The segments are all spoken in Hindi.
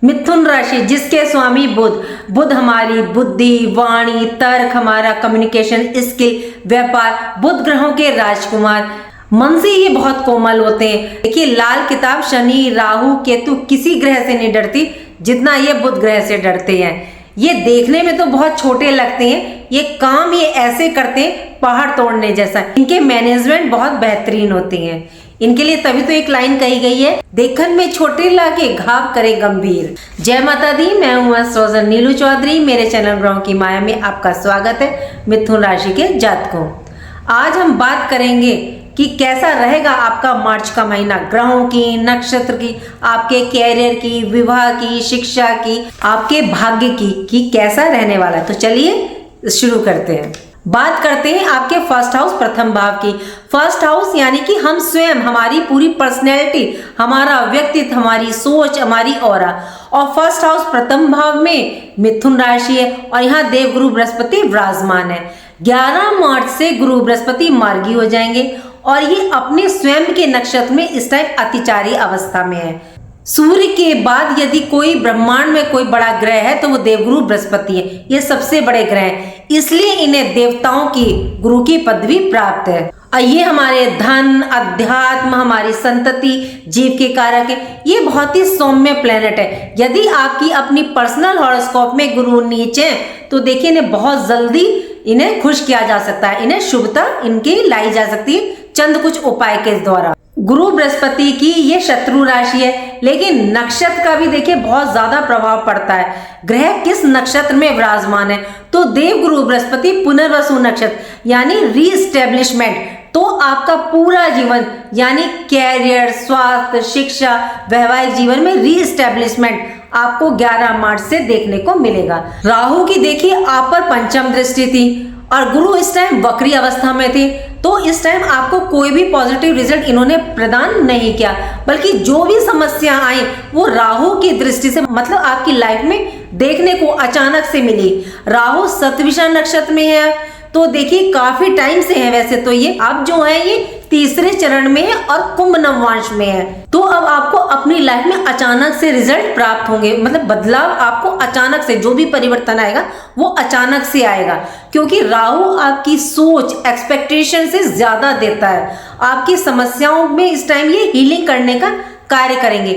मिथुन राशि जिसके स्वामी बुध हमारी बुद्धि, वाणी, तर्क, हमारा कम्युनिकेशन स्किल, व्यापार, बुध ग्रहों के राजकुमार, मन से ये बहुत कोमल होते हैं। देखिए लाल किताब शनि, राहु, केतु किसी ग्रह से नहीं डरती जितना ये बुध ग्रह से डरते हैं। ये देखने में तो बहुत छोटे लगते हैं, ये काम ये ऐसे करते हैं पहाड़ तोड़ने जैसा। इनके मैनेजमेंट बहुत बेहतरीन होती हैं। इनके लिए तभी तो एक लाइन कही गई है, देखन में छोटे लागे घाव करे गंभीर। जय माता दी, मैं हूँ एस्ट्रोलॉजर नीलू चौधरी। मेरे चैनल ग्रहों की माया में आपका स्वागत है। मिथुन राशि के जातकों, आज हम बात करेंगे कि कैसा रहेगा आपका मार्च का महीना, ग्रहों की, नक्षत्र की, आपके कैरियर की, विवाह की, शिक्षा की, आपके भाग्य की कि कैसा रहने वाला है। तो चलिए शुरू करते हैं। बात करते हैं आपके फर्स्ट हाउस प्रथम भाव की। फर्स्ट हाउस यानी कि हम स्वयं, हमारी पूरी पर्सनैलिटी, हमारा व्यक्तित्व, हमारी सोच, हमारी ऑरा। और फर्स्ट हाउस प्रथम भाव में मिथुन राशि है और यहाँ देवगुरु बृहस्पति विराजमान है। 11 मार्च से गुरु बृहस्पति मार्गी हो जाएंगे और ये अपने स्वयं के नक्षत्र में इस टाइम अतिचारी अवस्था में है। सूर्य के बाद यदि कोई ब्रह्मांड में कोई बड़ा ग्रह है तो वो देवगुरु बृहस्पति है। ये सबसे बड़े ग्रह हैं, इसलिए इन्हें देवताओं की गुरु की पदवी प्राप्त है। और ये हमारे धन, अध्यात्म, हमारी संतति, जीव के कारक है। ये बहुत ही सौम्य प्लेनेट है। यदि आपकी अपनी पर्सनल हॉरोस्कोप में गुरु नीचे है तो देखिए इन्हें बहुत जल्दी इन्हें खुश किया जा सकता है, इन्हें शुभता इनकी लाई जा सकती है चंद कुछ उपाय के द्वारा। गुरु बृहस्पति की ये शत्रु राशि है, लेकिन नक्षत्र का भी देखिए बहुत ज्यादा प्रभाव पड़ता है। ग्रह किस नक्षत्र में विराजमान है तो देव गुरु बृहस्पति पुनर्वसु नक्षत्र यानी रीस्टेब्लिशमेंट। तो आपका पूरा जीवन यानी कैरियर, स्वास्थ्य, शिक्षा, वैवाहिक जीवन में रीस्टेब्लिशमेंट आपको 11 मार्च से देखने को मिलेगा। राहु की देखिए आप पर पंचम दृष्टि थी और गुरु इस टाइम वक्री अवस्था में थे, तो इस टाइम आपको कोई भी पॉजिटिव रिजल्ट इन्होंने प्रदान नहीं किया, बल्कि जो भी समस्या आई वो राहु की दृष्टि से, मतलब आपकी लाइफ में देखने को अचानक से मिली। राहु शतभिषा नक्षत्र में है तो देखिए काफी टाइम से है वैसे तो ये, अब जो है ये तीसरे चरण में है और कुंभ नववांश में है। तो अब आपको अपनी लाइफ में अचानक से रिजल्ट प्राप्त होंगे, मतलब बदलाव आपको अचानक से, जो भी परिवर्तन आएगा वो अचानक से आएगा, क्योंकि राहु आपकी सोच, एक्सपेक्टेशन से ज्यादा देता है। आपकी समस्याओं में इस टाइम ये हीलिंग करने का कार्य करेंगे,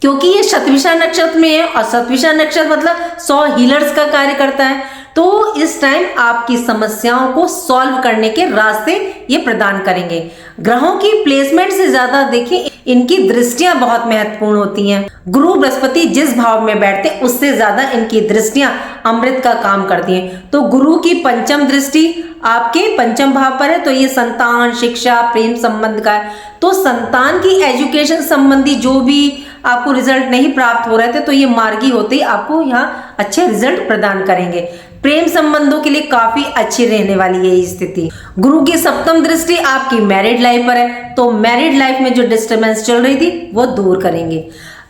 क्योंकि ये शतभिषा नक्षत्र में है और शतभिषा नक्षत्र मतलब 100 हीलर्स का कार्य करता है। तो इस टाइम आपकी समस्याओं को सॉल्व करने के रास्ते ये प्रदान करेंगे। ग्रहों की प्लेसमेंट से ज्यादा देखिए इनकी दृष्टियां बहुत महत्वपूर्ण होती हैं। गुरु बृहस्पति जिस भाव में बैठते हैं उससे ज्यादा इनकी दृष्टियां अमृत का काम करती हैं। तो गुरु की पंचम दृष्टि आपके पंचम भाव पर है तो ये संतान, शिक्षा, प्रेम संबंध का है। तो संतान की एजुकेशन संबंधी जो भी आपको रिजल्ट नहीं प्राप्त हो रहे थे तो ये मार्गी होते ही आपको यहाँ अच्छे रिजल्ट प्रदान करेंगे। प्रेम संबंधों के लिए काफी अच्छी रहने वाली है ये स्थिति। गुरु की सप्तम दृष्टि आपकी मैरिड लाइफ पर है तो मैरिड लाइफ में जो डिस्टर्बेंस चल रही थी वो दूर करेंगे।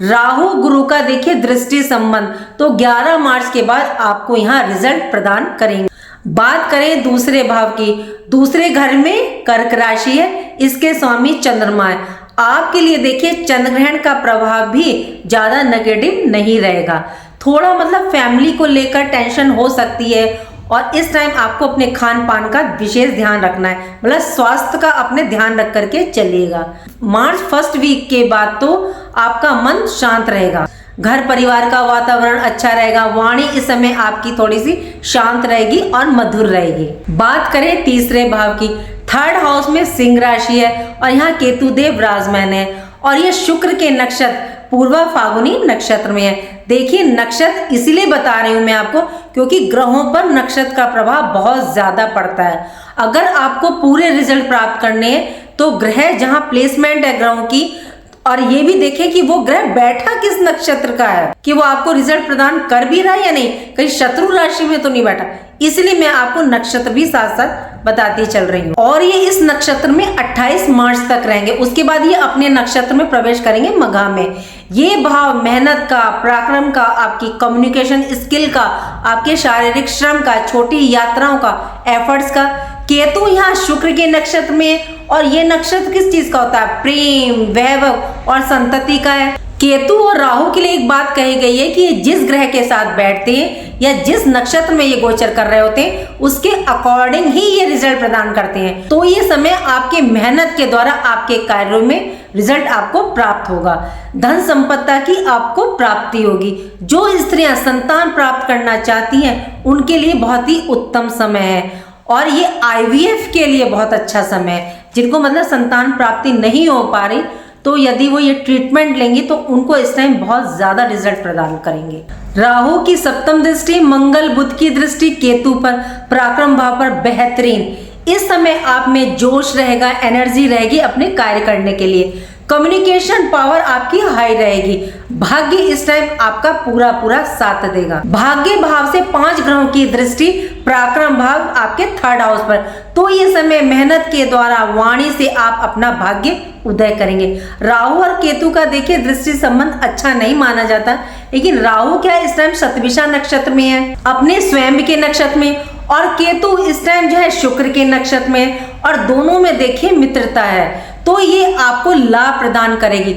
राहु गुरु का देखिए दृष्टि संबंध तो 11 मार्च के बाद आपको यहाँ रिजल्ट प्रदान करेंगे। बात करें दूसरे भाव की, दूसरे घर में कर्क राशि है, इसके स्वामी चंद्रमा है। आपके लिए देखिए चंद्र ग्रहण का प्रभाव भी ज्यादा नेगेटिव नहीं रहेगा। थोड़ा मतलब फैमिली को लेकर टेंशन हो सकती है और इस टाइम आपको अपने खान पान का विशेष ध्यान रखना है, मतलब स्वास्थ्य का अपने ध्यान रख करके चलिएगा। मार्च फर्स्ट वीक के बाद तो आपका मन शांत रहेगा, घर परिवार का वातावरण अच्छा रहेगा, वाणी इस समय आपकी थोड़ी सी शांत रहेगी और मधुर रहेगी। बात करें तीसरे भाव की, थर्ड हाउस में सिंह राशि है और यहाँ केतु देव विराजमान है और ये शुक्र के नक्षत्र पूर्वा फागुनी नक्षत्र में है। देखिए नक्षत्र इसीलिए बता रही हूं मैं आपको क्योंकि ग्रहों पर नक्षत्र का प्रभाव बहुत ज्यादा पड़ता है। अगर आपको पूरे रिजल्ट प्राप्त करने हैं तो ग्रह जहां प्लेसमेंट है ग्रहों की, और ये भी देखें कि वो ग्रह बैठा किस नक्षत्र का है, कि वो आपको रिजल्ट प्रदान कर भी रहा है या नहीं, कहीं शत्रु राशि में तो नहीं बैठा। इसलिए मैं आपको नक्षत्र भी साथ साथ बताती चल रही हूँ। और ये इस नक्षत्र में 28 मार्च तक रहेंगे, उसके बाद ये अपने नक्षत्र में प्रवेश करेंगे मघा में। ये भाव मेहनत का, पराक्रम का, आपकी कम्युनिकेशन स्किल का, आपके शारीरिक श्रम का, छोटी यात्राओं का, एफर्ट्स का। केतु यहाँ शुक्र के नक्षत्र में और ये नक्षत्र किस चीज का होता है, प्रेम, वैभव और संतति का है। केतु और राहु के लिए एक बात कही गई है कि जिस ग्रह के साथ बैठते हैं या जिस नक्षत्र में ये गोचर कर रहे होते हैं उसके अकॉर्डिंग ही ये रिजल्ट प्रदान करते हैं। तो ये समय आपके मेहनत के द्वारा आपके कार्यों में रिजल्ट आपको प्राप्त होगा। धन संपत्ति की आपको प्राप्ति होगी। जो स्त्रियां संतान प्राप्त करना चाहती हैं उनके लिए बहुत ही उत्तम समय है और ये IVF के लिए बहुत अच्छा समय है। जिनको मतलब संतान प्राप्ति नहीं हो पा रही तो यदि वो ये ट्रीटमेंट लेंगे तो उनको इस टाइम बहुत ज्यादा रिजल्ट प्रदान करेंगे। राहु की सप्तम दृष्टि, मंगल बुध की दृष्टि केतु पर, पराक्रम भाव पर बेहतरीन। इस समय आप में जोश रहेगा, एनर्जी रहेगी अपने कार्य करने के लिए। कम्युनिकेशन पावर आपकी हाई रहेगी। भाग्य इस टाइम आपका पूरा पूरा साथ देगा। भाग्य भाव से 5 ग्रहों की दृष्टि, पराक्रम भाव आपके 3rd हाउस पर। तो ये समय मेहनत के द्वारा वाणी से आप अपना भाग्य उदय करेंगे। राहु और केतु का देखिए दृष्टि संबंध अच्छा नहीं माना जाता, लेकिन राहु क्या इस टाइम शतभिषा नक्षत्र में है, अपने स्वयं के नक्षत्र में, और केतु इस टाइम जो है शुक्र के नक्षत्र में, और दोनों में देखिए मित्रता है। तो ये आपको लाभ प्रदान करेगी।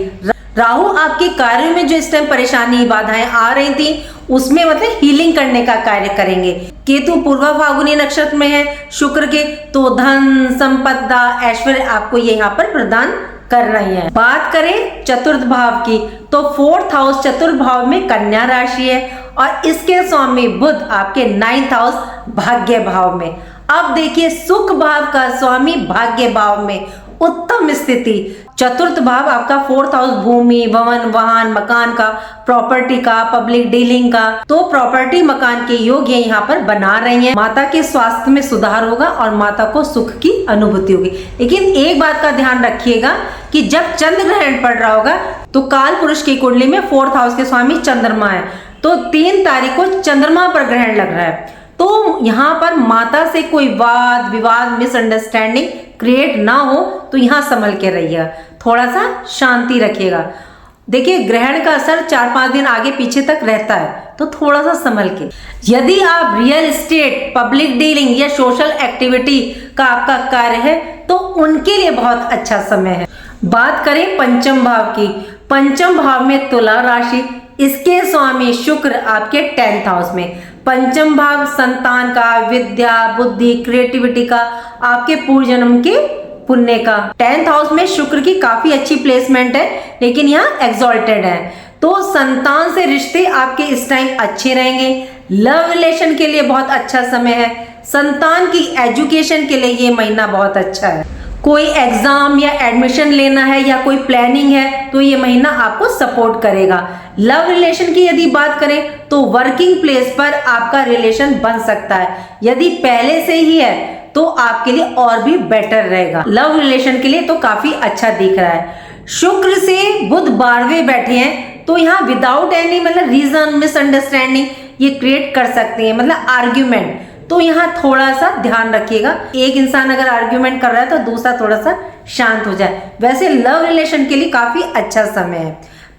राहु आपके कार्यों में जो इस टाइम परेशानी बाधाएं आ रही थी उसमें मतलब हीलिंग करने का कार्य करेंगे। केतु पूर्वा फाल्गुनी नक्षत्र में है शुक्र के, तो धन संपदा ऐश्वर्य आपको ये यहाँ पर प्रदान कर रही है। बात करें चतुर्थ भाव की तो 4th हाउस चतुर्थ भाव में कन्या राशि है और इसके स्वामी बुध आपके 9th हाउस भाग्य भाव में। अब देखिए सुख भाव का स्वामी भाग्य भाव में, उत्तम स्थिति। चतुर्थ भाव आपका 4th हाउस भूमि, भवन, वाहन, मकान का, प्रॉपर्टी का, पब्लिक डीलिंग का, तो प्रॉपर्टी मकान के योग ये यहाँ पर बना रही हैं। माता के स्वास्थ्य में सुधार होगा और माता को सुख की अनुभूति होगी। लेकिन एक बात का ध्यान रखिएगा कि जब चंद्र ग्रहण पड़ रहा होगा तो काल पुरुष की कुंडली में 4th हाउस के स्वामी चंद्रमा है, तो 3 तारीख को चंद्रमा पर ग्रहण लग रहा है। तो यहाँ पर माता से कोई वाद विवाद मिसअंडरस्टैंडिंग क्रिएट ना हो तो यहाँ संभल के रहिएगा, थोड़ा सा शांति रखिएगा। देखिए ग्रहण का असर 4-5 दिन आगे पीछे तक रहता है, तो थोड़ा सा संभल के। यदि आप रियल एस्टेट, पब्लिक डीलिंग या सोशल एक्टिविटी का आपका कार्य है तो उनके लिए बहुत अच्छा समय है। बात करें पंचम भाव की, पंचम भाव में तुला राशि, इसके स्वामी शुक्र आपके 10th हाउस में। पंचम भाव संतान का, विद्या, बुद्धि, क्रिएटिविटी का, आपके पूर्व जन्म के पुण्य का। 10th हाउस में शुक्र की काफी अच्छी प्लेसमेंट है, लेकिन यहाँ एक्सॉल्टेड है, तो संतान से रिश्ते आपके इस टाइम अच्छे रहेंगे। लव रिलेशन के लिए बहुत अच्छा समय है। संतान की एजुकेशन के लिए ये महीना बहुत अच्छा है। कोई एग्जाम या एडमिशन लेना है या कोई प्लानिंग है तो ये महीना आपको सपोर्ट करेगा। लव रिलेशन की यदि बात करें तो वर्किंग प्लेस पर आपका रिलेशन बन सकता है, यदि पहले से ही है तो आपके लिए और भी बेटर रहेगा। लव रिलेशन के लिए तो काफी अच्छा दिख रहा है। शुक्र से बुध 12वें बैठे हैं, तो यहाँ विदाउट एनी मतलब रीजन मिसअंडरस्टैंडिंग ये क्रिएट कर सकते हैं, मतलब आर्ग्यूमेंट। तो यहाँ थोड़ा सा ध्यान रखिएगा, एक इंसान अगर आर्ग्यूमेंट कर रहा है तो दूसरा थोड़ा सा शांत हो जाए। वैसे लव रिलेशन के लिए काफी अच्छा समय है।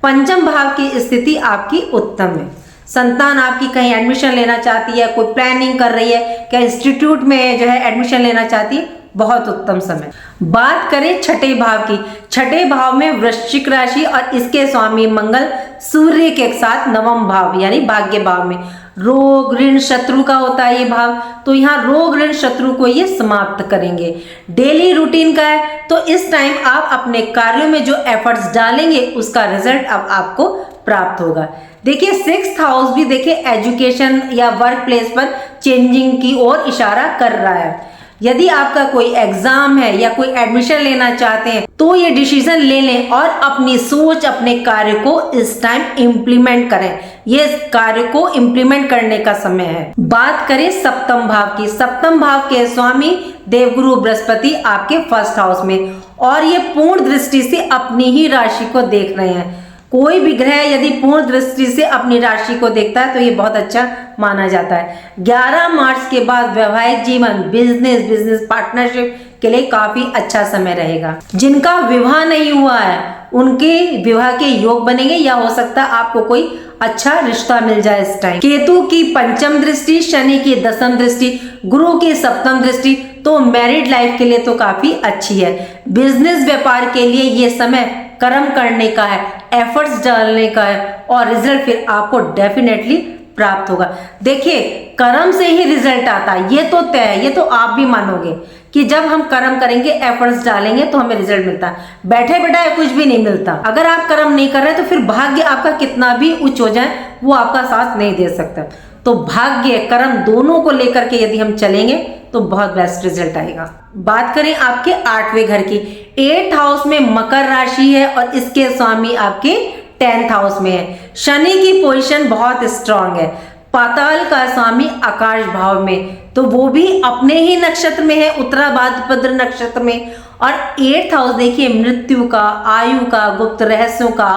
पंचम भाव की स्थिति आपकी उत्तम है। संतान आपकी कहीं एडमिशन लेना चाहती है, कोई प्लानिंग कर रही है, क्या इंस्टीट्यूट में जो है एडमिशन लेना चाहती है, बहुत उत्तम समय। बात करें छठे भाव की, छठे भाव में वृश्चिक राशि और इसके स्वामी मंगल सूर्य के साथ 9वां भाव यानी भाग्य भाव में। रोग ऋण शत्रु का होता है ये भाव, तो यहाँ रोग ऋण शत्रु को ये समाप्त करेंगे। डेली रूटीन का है, तो इस टाइम आप अपने कार्यों में जो एफर्ट्स डालेंगे उसका रिजल्ट अब आपको प्राप्त होगा। देखिए 6th हाउस भी देखिए एजुकेशन या वर्क प्लेस पर चेंजिंग की ओर इशारा कर रहा है। यदि आपका कोई एग्जाम है या कोई एडमिशन लेना चाहते हैं तो ये डिसीजन ले लें और अपनी सोच अपने कार्य को इस टाइम इम्प्लीमेंट करें। ये कार्य को इम्प्लीमेंट करने का समय है। बात करें सप्तम भाव की, सप्तम भाव के स्वामी देवगुरु बृहस्पति आपके 1st हाउस में, और ये पूर्ण दृष्टि से अपनी ही राशि को देख रहे हैं। कोई भी ग्रह यदि पूर्ण दृष्टि से अपनी राशि को देखता है तो ये बहुत अच्छा माना जाता है। 11 मार्च के बाद वैवाहिक जीवन, बिजनेस पार्टनरशिप के लिए काफी अच्छा समय रहेगा। जिनका विवाह नहीं हुआ है उनके विवाह के योग बनेंगे, या हो सकता है आपको कोई अच्छा रिश्ता मिल जाए इस टाइम। केतु की 5th दृष्टि, शनि की 10th दृष्टि, गुरु की 7th दृष्टि, तो मैरिड लाइफ के लिए तो काफी अच्छी है। बिजनेस व्यापार के लिए ये समय कर्म करने का है, एफर्ट्स डालने का है और रिजल्ट फिर आपको डेफिनेटली प्राप्त होगा। देखिए, कर्म से ही रिजल्ट आता है, ये तो तय है, ये तो आप भी मानोगे कि जब हम कर्म करेंगे, एफर्ट्स डालेंगे तो हमें रिजल्ट मिलता है। बैठे बैठाए कुछ भी नहीं मिलता। अगर आप कर्म नहीं कर रहे तो फिर भाग्य आपका कितना भी उच्च हो जाए वो आपका साथ नहीं दे सकता। तो भाग्य कर्म दोनों को लेकर के यदि हम चलेंगे तो बहुत बेस्ट रिजल्ट आएगा। बात करें आपके 8वें घर की, 8th हाउस में मकर राशि है और इसके स्वामी आपके 10th हाउस में है। शनि की पोजीशन बहुत स्ट्रांग है। पाताल का स्वामी आकाश भाव में, तो वो भी अपने ही नक्षत्र में है, उत्तरा भाद्रपद नक्षत्र में। और 8th हाउस देखिए, मृत्यु का, आयु का, गुप्त रहस्यों का,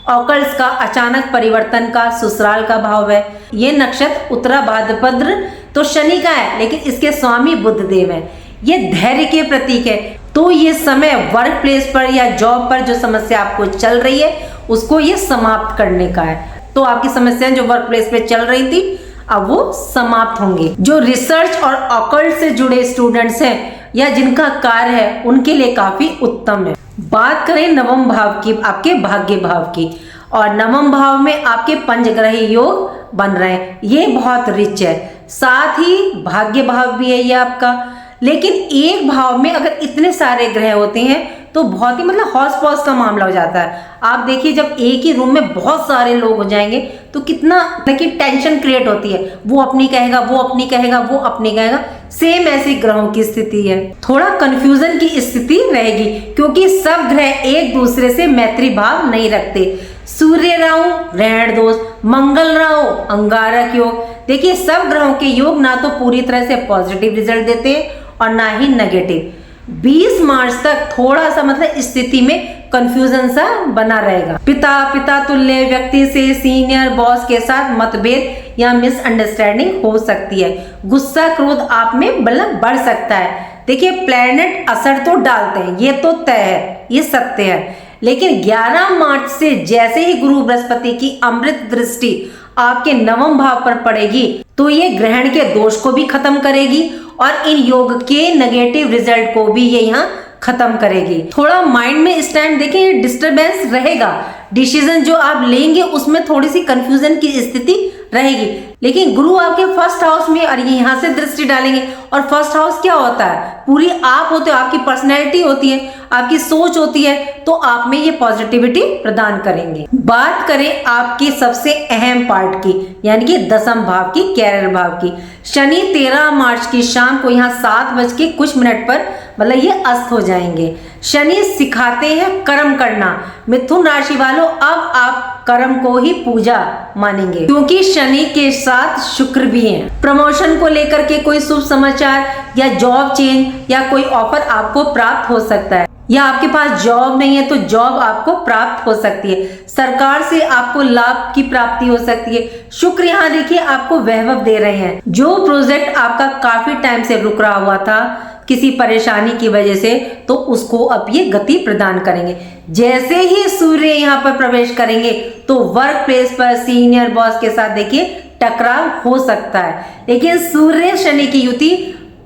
ऑकल्स का, अचानक परिवर्तन का, ससुराल का भाव है। ये नक्षत्र उत्तरा भाद्रपद तो शनि का है, लेकिन इसके स्वामी बुध देव है। ये धैर्य के प्रतीक है। तो ये समय वर्क प्लेस पर या जॉब पर जो समस्या आपको चल रही है उसको ये समाप्त करने का है। तो आपकी समस्याएं जो वर्क प्लेस पे चल रही थी अब वो समाप्त होंगी। जो रिसर्च और ऑकल्ट से जुड़े स्टूडेंट्स हैं या जिनका कार्य है उनके लिए काफी उत्तम है। बात करें नवम भाव की, आपके भाग्य भाव की, और नवम भाव में आपके पंचग्रही योग बन रहे हैं। ये बहुत रिच है, साथ ही भाग्य भाव भी है ये आपका। लेकिन एक भाव में अगर इतने सारे ग्रह होते हैं तो बहुत ही मतलब हौस पौस का मामला हो जाता है। आप देखिए, जब एक ही रूम में बहुत सारे लोग हो जाएंगे तो कितना देखिए टेंशन क्रिएट होती है। वो अपनी कहेगा, वो अपनी कहेगा, वो अपनी कहेगा। सेम ऐसी ग्रहों की स्थिति है, थोड़ा कंफ्यूजन की स्थिति रहेगी क्योंकि सब ग्रह एक दूसरे से मैत्री भाव नहीं रखते। सूर्य राहु रहण दोष, मंगल राहु अंगारक योग। देखिए, सब ग्रहों के योग ना तो पूरी तरह से पॉजिटिव रिजल्ट देते हैं और ना ही नेगेटिव। 20 मार्च तक थोड़ा सा मतलब स्थिति में कंफ्यूजन सा बना रहेगा। पिता तुल्य व्यक्ति से सीनियर बॉस के साथ मतभेद या मिसअंडरस्टैंडिंग हो सकती है। गुस्सा क्रोध आप में मतलब बढ़ सकता है। देखिए, प्लैनेट असर तो डालते हैं, ये तो तय है, ये सत्य है। लेकिन 11 मार्च से जैसे ही गुरु बृहस्पति की अमृत दृष्टि आपके नवम भाव पर पड़ेगी तो ये ग्रहण के दोष को भी खत्म करेगी और इन योग के नेगेटिव रिजल्ट को भी ये यहाँ खत्म करेगी। थोड़ा माइंड में इस टाइम देखिए डिस्टरबेंस रहेगा। डिसीजन जो आप लेंगे उसमें थोड़ी सी कंफ्यूजन की स्थिति रहेगी। लेकिन गुरु आपके फर्स्ट हाउस में और यहाँ से दृष्टि डालेंगे। और फर्स्ट हाउस क्या होता है? पूरी आप होते हो, आपकी पर्सनैलिटी होती है, आपकी सोच होती है, तो आप में ये पॉजिटिविटी प्रदान करेंगे। बात करें आपकी सबसे अहम पार्ट की, यानी कि 10th भाव की, कैरियर भाव की। शनि 13 मार्च की शाम को यहाँ 7 बज के कुछ मिनट पर मतलब ये अस्त हो जाएंगे। शनि सिखाते हैं कर्म करना। मिथुन राशि वालों, अब आप कर्म को ही पूजा मानेंगे क्योंकि शनि के साथ शुक्र भी हैं। प्रमोशन को लेकर के कोई शुभ समाचार या जॉब चेंज या कोई ऑफर आपको प्राप्त हो सकता है, या आपके पास जॉब नहीं है तो जॉब आपको प्राप्त हो सकती है। सरकार से आपको लाभ की प्राप्ति हो सकती है। शुक्र यहाँ देखिए आपको वैभव दे रहे हैं। जो प्रोजेक्ट आपका काफी टाइम से रुक रहा हुआ था किसी परेशानी की वजह से, तो उसको अब ये गति प्रदान करेंगे। जैसे ही सूर्य यहाँ पर प्रवेश करेंगे तो वर्क प्लेस पर सीनियर बॉस के साथ देखिए टकराव हो सकता है। लेकिन सूर्य शनि की युति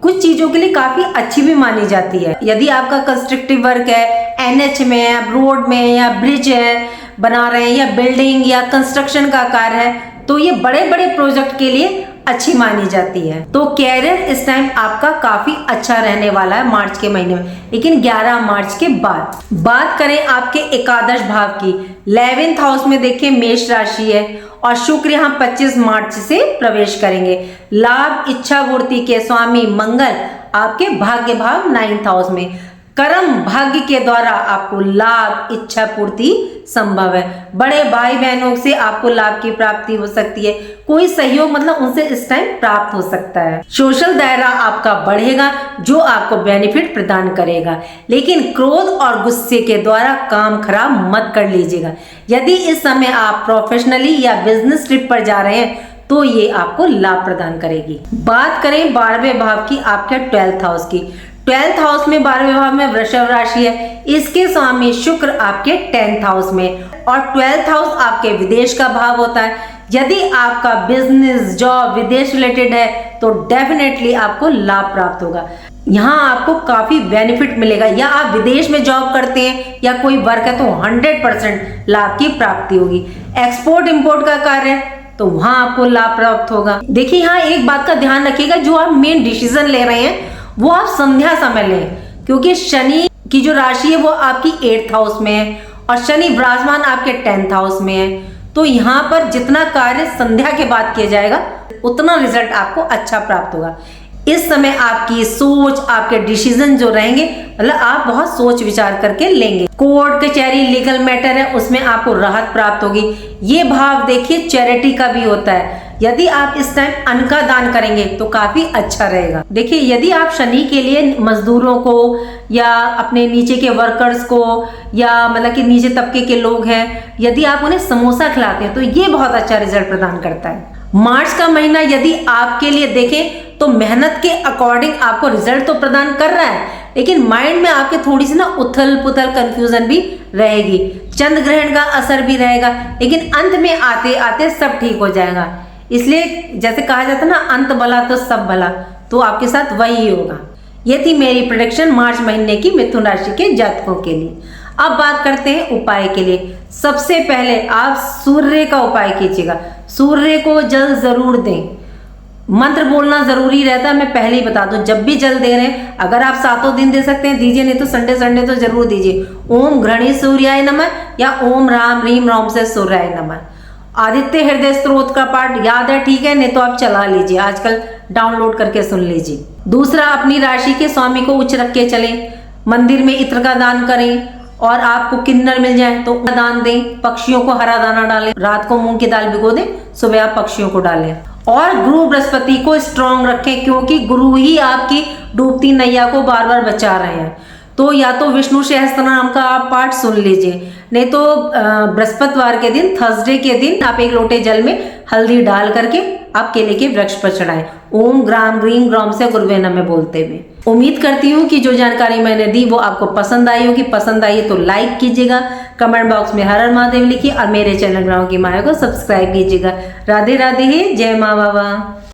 कुछ चीजों के लिए काफी अच्छी भी मानी जाती है। यदि आपका कंस्ट्रक्टिव वर्क है, एनएच में है, रोड में या ब्रिज है बना रहे हैं, या बिल्डिंग या कंस्ट्रक्शन का कार्य है, तो ये बड़े बड़े प्रोजेक्ट के लिए अच्छी मानी जाती है। तो कैरियर इस टाइम आपका काफी अच्छा रहने वाला है मार्च के महीने में, लेकिन 11 मार्च के बाद। बात करें आपके एकादश भाव की, 11th हाउस में देखिए मेष राशि है और शुक्र यहाँ 25 मार्च से प्रवेश करेंगे। लाभ इच्छा पूर्ति के स्वामी मंगल आपके भाग्य भाव 9th हाउस में। कर्म भाग्य के द्वारा आपको लाभ इच्छा पूर्ति संभव है। बड़े भाई बहनों से आपको लाभ की प्राप्ति हो सकती है। कोई सहयोग मतलब उनसे इस टाइम प्राप्त हो सकता है। सोशल दायरा आपका बढ़ेगा जो आपको बेनिफिट प्रदान करेगा। लेकिन क्रोध और गुस्से के द्वारा काम खराब मत कर लीजिएगा। यदि इस समय आप प्रोफेशनली या बिजनेस ट्रिप पर जा रहे हैं तो ये आपको लाभ प्रदान करेगी। बात करें 12वें भाव की, आपके 12th हाउस की। 12th हाउस में 12वें भाव में वृषभ राशि है। इसके स्वामी शुक्र आपके 10th हाउस में, और 12th हाउस आपके विदेश का भाव होता है। यदि आपका बिजनेस जॉब विदेश रिलेटेड है तो डेफिनेटली आपको लाभ प्राप्त होगा। यहाँ आपको काफी बेनिफिट मिलेगा। या आप विदेश में जॉब करते हैं या कोई वर्क है तो 100% लाभ की प्राप्ति होगी। एक्सपोर्ट इंपोर्ट का कार्य है तो वहां आपको लाभ प्राप्त होगा। देखिए यहाँ एक बात का ध्यान रखिएगा, जो आप मेन डिसीजन ले रहे हैं वो आप संध्या समय लें, क्योंकि शनि की जो राशि है वो आपकी 8th हाउस में है और शनि विराजमान आपके 10th हाउस में है। तो यहाँ पर जितना कार्य संध्या के बाद किया जाएगा उतना रिजल्ट आपको अच्छा प्राप्त होगा। इस समय आपकी सोच, आपके डिसीजन जो रहेंगे, मतलब आप बहुत सोच विचार करके लेंगे। कोर्ट कचहरी लीगल मैटर है उसमें आपको राहत प्राप्त होगी। ये भाव देखिए चैरिटी का भी होता है। यदि आप इस टाइम अन्न का दान करेंगे तो काफी अच्छा रहेगा। देखिए यदि आप शनि के लिए मजदूरों को या अपने नीचे के वर्कर्स को या मतलब कि नीचे तबके के लोग हैं, यदि आप उन्हें समोसा खिलाते हैं तो ये बहुत अच्छा रिजल्ट प्रदान करता है। मार्च का महीना यदि आपके लिए देखें तो मेहनत के अकॉर्डिंग आपको रिजल्ट तो प्रदान कर रहा है, लेकिन माइंड में आपके थोड़ी सी ना उथल पुथल कंफ्यूजन भी रहेगी। चंद्र ग्रहण का असर भी रहेगा, लेकिन अंत में आते आते सब ठीक हो जाएगा। इसलिए जैसे कहा जाता है ना, अंत भला तो सब भला, तो आपके साथ वही होगा। ये थी मेरी प्रेडिक्शन मार्च महीने की मिथुन राशि के जातकों के लिए। अब बात करते हैं उपाय के लिए। सबसे पहले आप सूर्य का उपाय कीजिएगा। सूर्य को जल जरूर दें। मंत्र बोलना जरूरी रहता है, मैं पहले ही बता दूं। जब भी जल दे रहे हैं, अगर आप 7 दिन दे सकते हैं दीजिए, नहीं तो संडे तो जरूर दीजिए। ओम घृणी सूर्याय नमः या ओम राम रीम रोम से सूर्याय नमः। आदित्य हृदय स्त्रोत का पाठ याद है, ठीक है, नहीं तो आप चला लीजिए, आजकल डाउनलोड करके सुन लीजिए। दूसरा, अपनी राशि के स्वामी को उच्च रख के चलें। मंदिर में इत्र का दान करें, और आपको किन्नर मिल जाए तो दान दें। पक्षियों को हरा दाना डालें। रात को मूंग की दाल भिगो दें, सुबह आप पक्षियों को डालें। और गुरु बृहस्पति को स्ट्रॉन्ग रखें, क्योंकि गुरु ही आपकी डूबती नैया को बार बार बचा रहे हैं। तो या तो विष्णु सहस्त्र नाम का आप पाठ सुन लीजिए, नहीं तो बृहस्पतिवार के दिन, थर्सडे के दिन आप 1 लोटे जल में हल्दी डाल करके आप केले के वृक्ष पर चढ़ाएं, ओम ग्राम ग्रीम ग्राम से गुरुवे नमः बोलते हुए। उम्मीद करती हूँ कि जो जानकारी मैंने दी वो आपको पसंद आई होगी। पसंद आई तो लाइक कीजिएगा, कमेंट बॉक्स में हर हर महादेव लिखिए और मेरे चैनल ग्राम की माया को सब्सक्राइब कीजिएगा। राधे राधे, जय माँ बाबा।